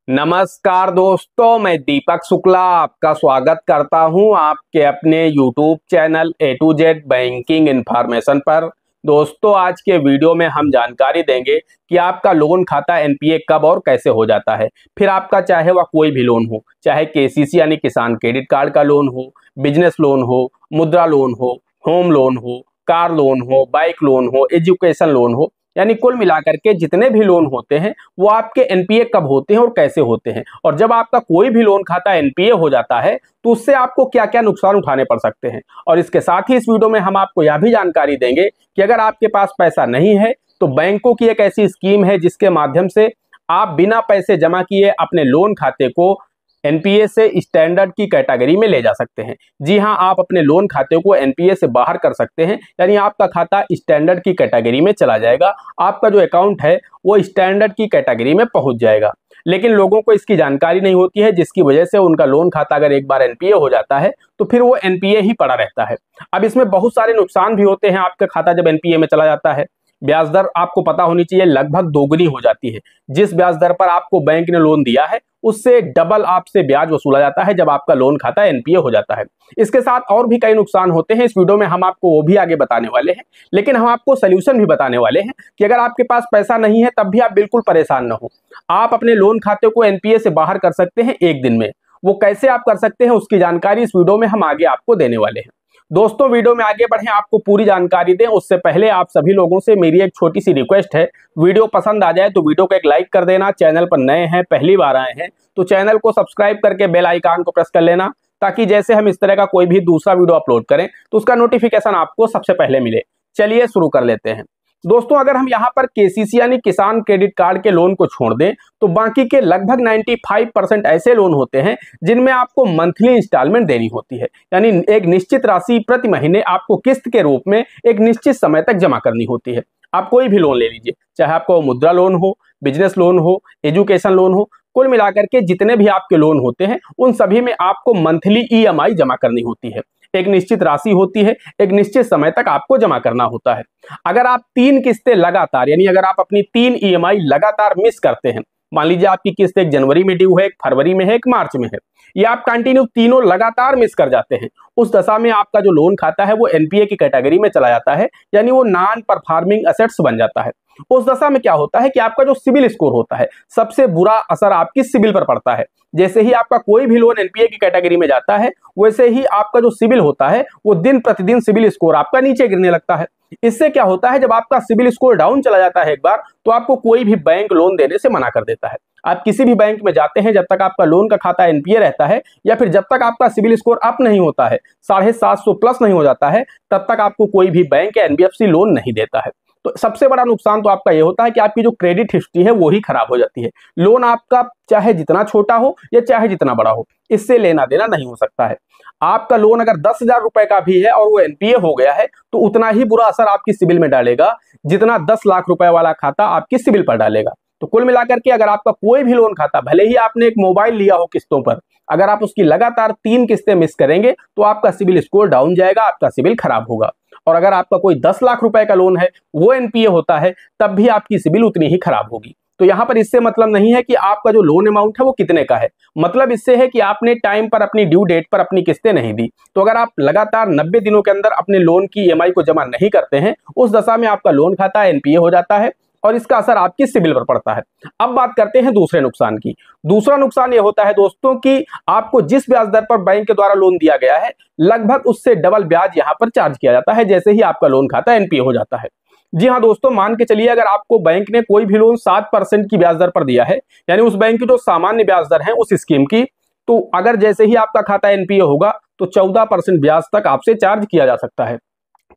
नमस्कार दोस्तों, मैं दीपक शुक्ला आपका स्वागत करता हूं आपके अपने YouTube channel A to Z banking information पर। दोस्तों, आज के वीडियो में हम जानकारी देंगे कि आपका लोन खाता NPA कब और कैसे हो जाता है। फिर आपका चाहे वह कोई भी लोन हो, चाहे KCC यानी किसान क्रेडिट कार्ड का लोन हो, बिजनेस लोन हो, मुद्रा लोन हो, होम लोन हो, कार लोन हो, बाइक लोन हो, एजुकेशन लोन हो, यानी कुल मिलाकर के जितने भी लोन होते हैं वो आपके एनपीए कब होते हैं और कैसे होते हैं, और जब आपका कोई भी लोन खाता एनपीए हो जाता है तो उससे आपको क्या क्या नुकसान उठाने पड़ सकते हैं। और इसके साथ ही इस वीडियो में हम आपको यह भी जानकारी देंगे कि अगर आपके पास पैसा नहीं है तो बैंकों की एक ऐसी स्कीम है जिसके माध्यम से आप बिना पैसे जमा किए अपने लोन खाते को एनपीए से स्टैंडर्ड की कैटेगरी में ले जा सकते हैं। जी हां, आप अपने लोन खाते को एनपीए से बाहर कर सकते हैं, यानी आपका खाता स्टैंडर्ड की कैटेगरी में चला जाएगा। आपका जो अकाउंट है वो स्टैंडर्ड की कैटेगरी में पहुंच जाएगा। लेकिन लोगों को इसकी जानकारी नहीं होती है, जिसकी वजह से उनका लोन खाता अगर एक बार एनपीए हो जाता है तो फिर वो एनपीए ही पड़ा रहता है। अब इसमें बहुत सारे नुकसान भी होते हैं। आपका खाता जब एनपीए में चला जाता है, ब्याज दर आपको पता होनी चाहिए लगभग दोगुनी हो जाती है। जिस ब्याज दर पर आपको बैंक ने लोन दिया है उससे डबल आपसे ब्याज वसूला जाता है जब आपका लोन खाता एनपीए हो जाता है। इसके साथ और भी कई नुकसान होते हैं, इस वीडियो में हम आपको वो भी आगे बताने वाले हैं। लेकिन हम आपको सोल्यूशन भी बताने वाले हैं कि अगर आपके पास पैसा नहीं है तब भी आप बिल्कुल परेशान न हो। आप अपने लोन खाते को एनपीए से बाहर कर सकते हैं एक दिन में। वो कैसे आप कर सकते हैं उसकी जानकारी इस वीडियो में हम आगे आपको देने वाले हैं। दोस्तों, वीडियो में आगे बढ़ें, आपको पूरी जानकारी दें उससे पहले आप सभी लोगों से मेरी एक छोटी सी रिक्वेस्ट है। वीडियो पसंद आ जाए तो वीडियो को एक लाइक कर देना। चैनल पर नए हैं, पहली बार आए हैं तो चैनल को सब्सक्राइब करके बेल आइकन को प्रेस कर लेना, ताकि जैसे हम इस तरह का कोई भी दूसरा वीडियो अपलोड करें तो उसका नोटिफिकेशन आपको सबसे पहले मिले। चलिए शुरू कर लेते हैं। दोस्तों, अगर हम यहाँ पर केसीसी यानी किसान क्रेडिट कार्ड के लोन को छोड़ दें तो बाकी के लगभग 95% ऐसे लोन होते हैं जिनमें आपको मंथली इंस्टॉलमेंट देनी होती है, यानी एक निश्चित राशि प्रति महीने आपको किस्त के रूप में एक निश्चित समय तक जमा करनी होती है। आप कोई भी लोन ले लीजिए, चाहे आपको मुद्रा लोन हो, बिजनेस लोन हो, एजुकेशन लोन हो, कुल मिलाकर के जितने भी आपके लोन होते हैं उन सभी में आपको मंथली ईएमआई जमा करनी होती है। एक निश्चित राशि होती है, एक निश्चित समय तक आपको जमा करना होता है। अगर आप 3 किस्तें लगातार, यानी अगर आप अपनी 3 ईएमआई लगातार मिस करते हैं, मान लीजिए आपकी किस्त एक जनवरी में ड्यू है, एक फरवरी में है, एक मार्च में है, या आप कंटिन्यू तीनों लगातार मिस कर जाते हैं, उस दशा में आपका जो लोन खाता है वो एनपीए की कैटेगरी में चला जाता है, यानी वो नॉन परफॉर्मिंग एसेट्स बन जाता है। उस दशा में क्या होता है कि आपका जो सिबिल स्कोर होता है, सबसे बुरा असर आपकी सिबिल पर पड़ता है। जैसे ही आपका कोई भी लोन एनपीए की कैटेगरी में जाता है वैसे ही आपका जो सिबिल होता है वो दिन प्रतिदिन सिबिल स्कोर आपका नीचे गिरने लगता है। इससे क्या होता है, जब आपका सिबिल स्कोर डाउन चला जाता है एक बार, तो आपको कोई भी बैंक लोन देने से मना कर देता है। आप किसी भी बैंक में जाते हैं, जब तक आपका लोन का खाता एनपीए रहता है या फिर जब तक आपका सिबिल स्कोर अप नहीं होता है, 750 प्लस नहीं हो जाता है, तब तक आपको कोई भी बैंक या एनबीएफसी लोन नहीं देता है। तो सबसे बड़ा नुकसान तो आपका ये होता है कि आपकी जो क्रेडिट हिस्ट्री है वो ही खराब हो जाती है। लोन आपका चाहे जितना छोटा हो या चाहे जितना बड़ा हो, इससे लेना देना नहीं हो सकता है। आपका लोन अगर 10,000 रुपए का भी है और वो एनपीए हो गया है तो उतना ही बुरा असर आपकी सिबिल में डालेगा जितना 10 लाख रुपए वाला खाता आपकी सिबिल पर डालेगा। तो कुल मिलाकर के अगर आपका कोई भी लोन खाता, भले ही आपने एक मोबाइल लिया हो किस्तों पर, अगर आप उसकी लगातार 3 किस्तें मिस करेंगे तो आपका सिबिल स्कोर डाउन जाएगा, आपका सिबिल खराब होगा। और अगर आपका कोई 10 लाख रुपए का लोन है, वो एनपीए होता है, तब भी आपकी सिबिल उतनी ही खराब होगी। तो यहां पर इससे मतलब नहीं है कि आपका जो लोन अमाउंट है वो कितने का है, मतलब इससे है कि आपने टाइम पर अपनी ड्यू डेट पर अपनी किस्तें नहीं दी। तो अगर आप लगातार 90 दिनों के अंदर अपने लोन की ईएमआई को जमा नहीं करते हैं, उस दशा में आपका लोन खाता एनपीए हो जाता है और इसका असर आपकी सिबिल पर पड़ता है। अब बात करते हैं दूसरे नुकसान की। दूसरा नुकसान यह होता है दोस्तों कि आपको जिस ब्याज दर पर बैंक के द्वारा लोन दिया गया है, लगभग उससे डबल ब्याज यहां पर चार्ज किया जाता है जैसे ही आपका लोन खाता एनपीए हो जाता है। जी हाँ दोस्तों, मान के चलिए अगर आपको बैंक ने कोई भी लोन 7% की ब्याज दर पर दिया है, यानी उस बैंक की जो सामान्य ब्याज दर है उस स्कीम की, तो अगर जैसे ही आपका खाता एनपीए होगा तो 14% ब्याज तक आपसे चार्ज किया जा सकता है।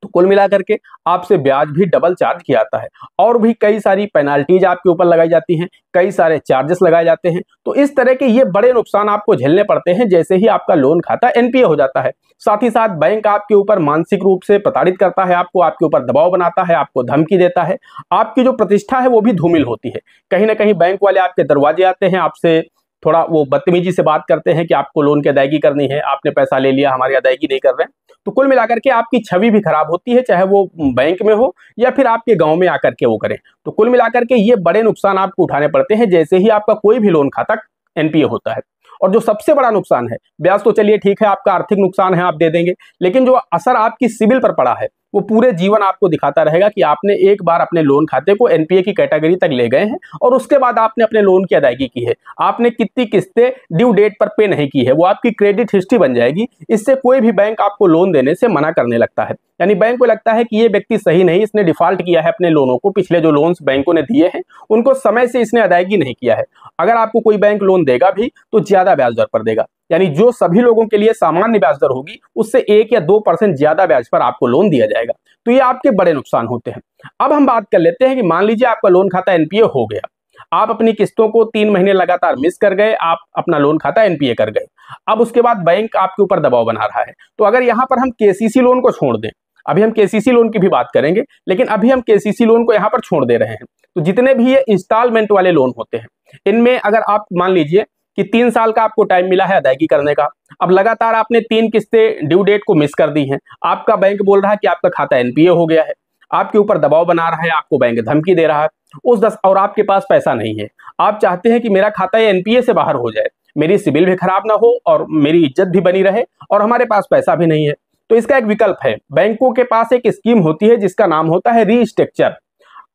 तो कुल मिलाकर के आपसे ब्याज भी डबल चार्ज किया जाता है और भी कई सारी पेनाल्टीज आपके ऊपर लगाई जाती हैं, कई सारे चार्जेस लगाए जाते हैं। तो इस तरह के ये बड़े नुकसान आपको झेलने पड़ते हैं जैसे ही आपका लोन खाता एनपीए हो जाता है। साथ ही साथ बैंक आपके ऊपर मानसिक रूप से प्रताड़ित करता है, आपको आपके ऊपर दबाव बनाता है, आपको धमकी देता है, आपकी जो प्रतिष्ठा है वो भी धूमिल होती है। कहीं ना कहीं बैंक वाले आपके दरवाजे आते हैं, आपसे थोड़ा वो बदतमीजी से बात करते हैं कि आपको लोन की अदायगी करनी है, आपने पैसा ले लिया, हमारी अदायगी नहीं कर रहे हैं। तो कुल मिलाकर के आपकी छवि भी खराब होती है, चाहे वो बैंक में हो या फिर आपके गांव में आकर के वो करें। तो कुल मिलाकर के ये बड़े नुकसान आपको उठाने पड़ते हैं जैसे ही आपका कोई भी लोन खाता एनपीए होता है। और जो सबसे बड़ा नुकसान है, ब्याज तो चलिए ठीक है, आपका आर्थिक नुकसान है, आप दे देंगे, लेकिन जो असर आपकी सिबिल पर पड़ा है वो पूरे जीवन आपको दिखाता रहेगा कि आपने एक बार अपने लोन खाते को एनपीए की कैटेगरी तक ले गए हैं और उसके बाद आपने अपने लोन की अदायगी की है, आपने कितनी किस्तें ड्यू डेट पर पे नहीं की है, वो आपकी क्रेडिट हिस्ट्री बन जाएगी। इससे कोई भी बैंक आपको लोन देने से मना करने लगता है। यानी बैंक को लगता है कि ये व्यक्ति सही नहीं, इसने डिफॉल्ट किया है अपने लोनों को, पिछले जो लोन्स बैंकों ने दिए हैं उनको समय से इसने अदायगी नहीं किया है। अगर आपको कोई बैंक लोन देगा भी तो ज्यादा ब्याज दर पर देगा, यानी जो सभी लोगों के लिए सामान्य ब्याज दर होगी उससे 1 या 2% ज्यादा ब्याज पर आपको लोन दिया जाएगा। तो ये आपके बड़े नुकसान होते हैं। अब हम बात कर लेते हैं कि मान लीजिए आपका लोन खाता एनपीए हो गया, आप अपनी किस्तों को 3 महीने लगातार मिस कर गए, आप अपना लोन खाता एनपीए कर गए। अब उसके बाद बैंक आपके ऊपर दबाव बना रहा है। तो अगर यहां पर हम केसीसी लोन को छोड़ दें, अभी हम केसीसी लोन की भी बात करेंगे, लेकिन अभी हम केसीसी लोन को यहां पर छोड़ दे रहे हैं, तो जितने भी ये इंस्टॉलमेंट वाले लोन होते हैं इनमें अगर आप मान लीजिए कि 3 साल का आपको टाइम मिला है अदायगी करने का, अब लगातार आपने 3 किस्तें ड्यू डेट को मिस कर दी हैं, आपका बैंक बोल रहा है कि आपका खाता एनपीए हो गया है, आपके ऊपर दबाव बना रहा है, आपको बैंक धमकी दे रहा है और आपके पास पैसा नहीं है, आप चाहते हैं कि मेरा खाता एनपीए से बाहर हो जाए, मेरी सिबिल भी खराब ना हो और मेरी इज्जत भी बनी रहे और हमारे पास पैसा भी नहीं है। तो इसका एक विकल्प है, बैंकों के पास एक स्कीम होती है जिसका नाम होता है रीस्ट्रक्चर।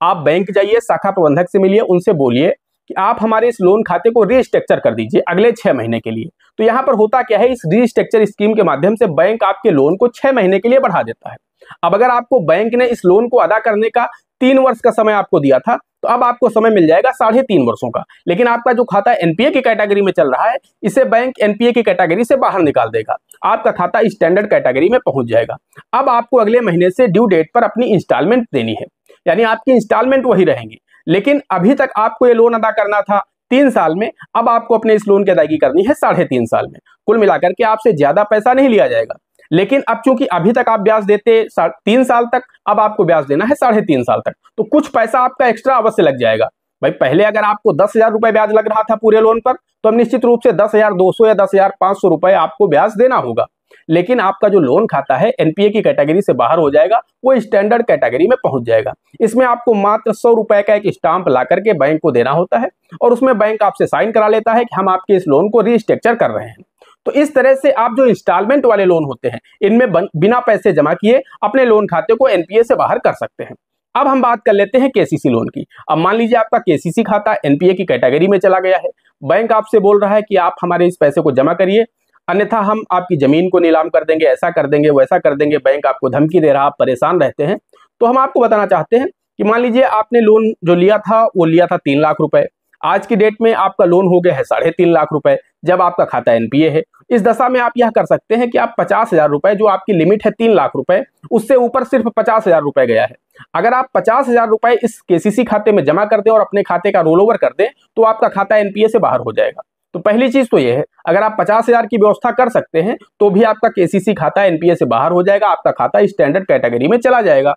आप बैंक जाइए, शाखा प्रबंधक से मिलिए, उनसे बोलिए कि आप हमारे इस लोन खाते को रीस्ट्रक्चर कर दीजिए अगले 6 महीने के लिए। तो यहाँ पर होता क्या है, इस रीस्ट्रक्चर स्कीम के माध्यम से बैंक आपके लोन को 6 महीने के लिए बढ़ा देता है। अब अगर आपको बैंक ने इस लोन को अदा करने का 3 वर्ष का समय आपको दिया था, तो अब आपको समय मिल जाएगा 3.5 वर्षों का। लेकिन आपका जो खाता एनपीए की कैटेगरी में चल रहा है, इसे बैंक एनपीए की कैटेगरी से बाहर निकाल देगा, आपका खाता स्टैंडर्ड कैटेगरी में पहुंच जाएगा। अब आपको अगले महीने से ड्यू डेट पर अपनी इंस्टॉलमेंट देनी है, यानी आपकी इंस्टॉलमेंट वही रहेंगी, लेकिन अभी तक आपको ये लोन अदा करना था 3 साल में, अब आपको अपने इस लोन की अदायगी करनी है 3.5 साल में। कुल मिलाकर के आपसे ज्यादा पैसा नहीं लिया जाएगा, लेकिन अब चूंकि अभी तक आप ब्याज देते 3 साल तक, अब आपको ब्याज देना है 3.5 साल तक, तो कुछ पैसा आपका एक्स्ट्रा अवश्य लग जाएगा। भाई पहले अगर आपको 10,000 रुपए ब्याज लग रहा था पूरे लोन पर, तो अब निश्चित रूप से 10,200 या 10,500 रुपए आपको ब्याज देना होगा। लेकिन आपका जो लोन खाता है एनपीए की कैटेगरी से बाहर हो जाएगा, वो स्टैंडर्ड कैटेगरी में पहुंच जाएगा। इसमें आपको मात्र 100 रुपए का एक स्टाम्प ला करके बैंक को देना होता है और उसमें बैंक आपसे साइन करा लेता है कि हम आपके इस लोन को रीस्ट्रक्चर कर रहे हैं। तो इस तरह से आप जो इंस्टॉलमेंट वाले लोन होते हैं इनमें बिना पैसे जमा किए अपने लोन खाते को एनपीए से बाहर कर सकते हैं। अब हम बात कर लेते हैं केसीसी लोन की। अब मान लीजिए आपका केसीसी खाता एनपीए की कैटेगरी में चला गया है, बैंक आपसे बोल रहा है कि आप हमारे इस पैसे को जमा करिए, अन्यथा हम आपकी जमीन को नीलाम कर देंगे, ऐसा कर देंगे, वैसा कर देंगे, बैंक आपको धमकी दे रहा, आप परेशान रहते हैं। तो हम आपको बताना चाहते हैं कि मान लीजिए आपने लोन जो लिया था वो लिया था 3 लाख रुपए, आज की डेट में आपका लोन हो गया है 3.5 लाख रुपए, जब आपका खाता एनपीए है। इस दशा में आप यह कर सकते हैं कि आप 50,000 रुपए, जो आपकी लिमिट है 3 लाख रुपए, उससे ऊपर सिर्फ 50,000 रुपए गया है, अगर आप 50,000 रुपए इस केसीसी खाते में जमा कर दें और अपने खाते का रोल ओवर कर दें तो आपका खाता एनपीए से बाहर हो जाएगा। तो पहली चीज तो यह है, अगर आप 50,000 की व्यवस्था कर सकते हैं तो भी आपका केसीसी खाता एनपीए से बाहर हो जाएगा, आपका खाता स्टैंडर्ड कैटेगरी में चला जाएगा।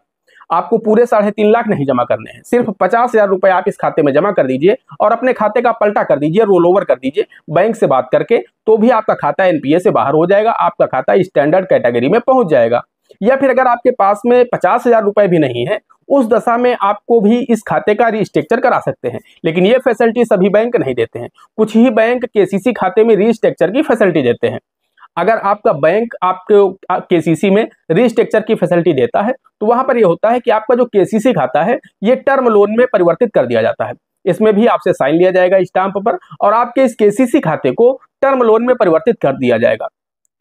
आपको पूरे 3.5 लाख नहीं जमा करने हैं, सिर्फ 50,000 रुपए आप इस खाते में जमा कर दीजिए और अपने खाते का पलटा कर दीजिए, रोल ओवर कर दीजिए बैंक से बात करके, तो भी आपका खाता एनपीए से बाहर हो जाएगा, आपका खाता स्टैंडर्ड कैटेगरी में पहुंच जाएगा। या फिर अगर आपके पास में 50,000 रुपए भी नहीं है, उस दशा में आपको भी इस खाते का रीस्ट्रक्चर करा सकते हैं, लेकिन ये फैसिलिटी सभी बैंक नहीं देते हैं। कुछ ही बैंक केसीसी खाते में रीस्ट्रक्चर की फैसिलिटी देते हैं। अगर आपका बैंक आपके केसीसी में रीस्ट्रक्चर की फैसिलिटी देता है तो वहां पर यह होता है कि आपका जो केसीसी खाता है ये टर्म लोन में परिवर्तित कर दिया जाता है। इसमें भी आपसे साइन लिया जाएगा स्टाम्प पर और आपके इस केसीसी खाते को टर्म लोन में परिवर्तित कर दिया जाएगा।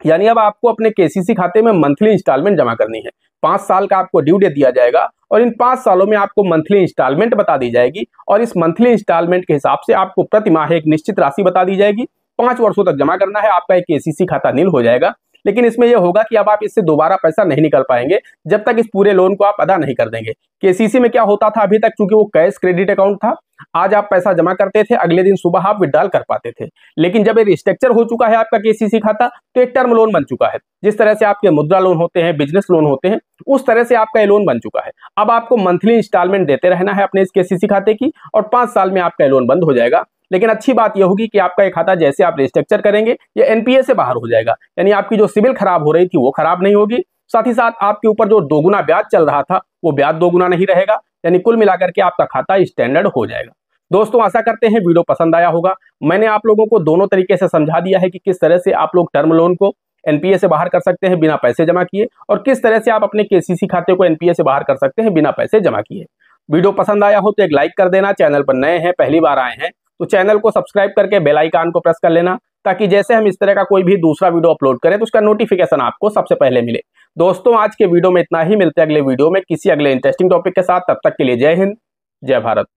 यानी अब आपको अपने केसीसी खाते में मंथली इंस्टॉलमेंट जमा करनी है, 5 साल का आपको ड्यू डेट दिया जाएगा और इन 5 सालों में आपको मंथली इंस्टॉलमेंट बता दी जाएगी और इस मंथली इंस्टॉलमेंट के हिसाब से आपको प्रति माह एक निश्चित राशि बता दी जाएगी। 5 वर्षों तक जमा करना है, आपका एक केसीसी खाता नील हो जाएगा। लेकिन इसमें यह होगा कि अब आप इससे दोबारा पैसा नहीं निकाल पाएंगे जब तक इस पूरे लोन को आप अदा नहीं कर देंगे। केसीसी में क्या होता था अभी तक, चूंकि वो कैश क्रेडिट अकाउंट था, आज आप पैसा जमा करते थे, अगले दिन सुबह आप विड्रॉल कर पाते थे। लेकिन जब ये रिस्ट्रक्चर हो चुका है आपका केसीसी खाता, तो एक टर्म लोन बन चुका है। जिस तरह से आपके मुद्रा लोन होते हैं, बिजनेस लोन होते हैं, उस तरह से आपका ये लोन बन चुका है। अब आपको मंथली इंस्टॉलमेंट देते रहना है अपने इस केसीसी खाते की और 5 साल में आपका लोन बंद हो जाएगा। लेकिन अच्छी बात यह होगी कि आपका ये खाता जैसे आप रिस्ट्रक्चर करेंगे ये एनपीए से बाहर हो जाएगा, यानी आपकी जो सिबिल खराब हो रही थी वो खराब नहीं होगी। साथ ही साथ आपके ऊपर जो दोगुना ब्याज चल रहा था वो ब्याज दोगुना नहीं रहेगा, यानी कुल मिलाकर के आपका खाता स्टैंडर्ड हो जाएगा। दोस्तों आशा करते हैं वीडियो पसंद आया होगा। मैंने आप लोगों को दोनों तरीके से समझा दिया है कि किस तरह से आप लोग टर्म लोन को एनपीए से बाहर कर सकते हैं बिना पैसे जमा किए, और किस तरह से आप अपने केसीसी खाते को एनपीए से बाहर कर सकते हैं बिना पैसे जमा किए। वीडियो पसंद आया हो तो एक लाइक कर देना। चैनल पर नए हैं, पहली बार आए हैं तो चैनल को सब्सक्राइब करके बेल आइकन को प्रेस कर लेना, ताकि जैसे हम इस तरह का कोई भी दूसरा वीडियो अपलोड करें तो उसका नोटिफिकेशन आपको सबसे पहले मिले। दोस्तों आज के वीडियो में इतना ही, मिलते हैं अगले वीडियो में किसी अगले इंटरेस्टिंग टॉपिक के साथ। तब तक के लिए जय हिंद, जय भारत।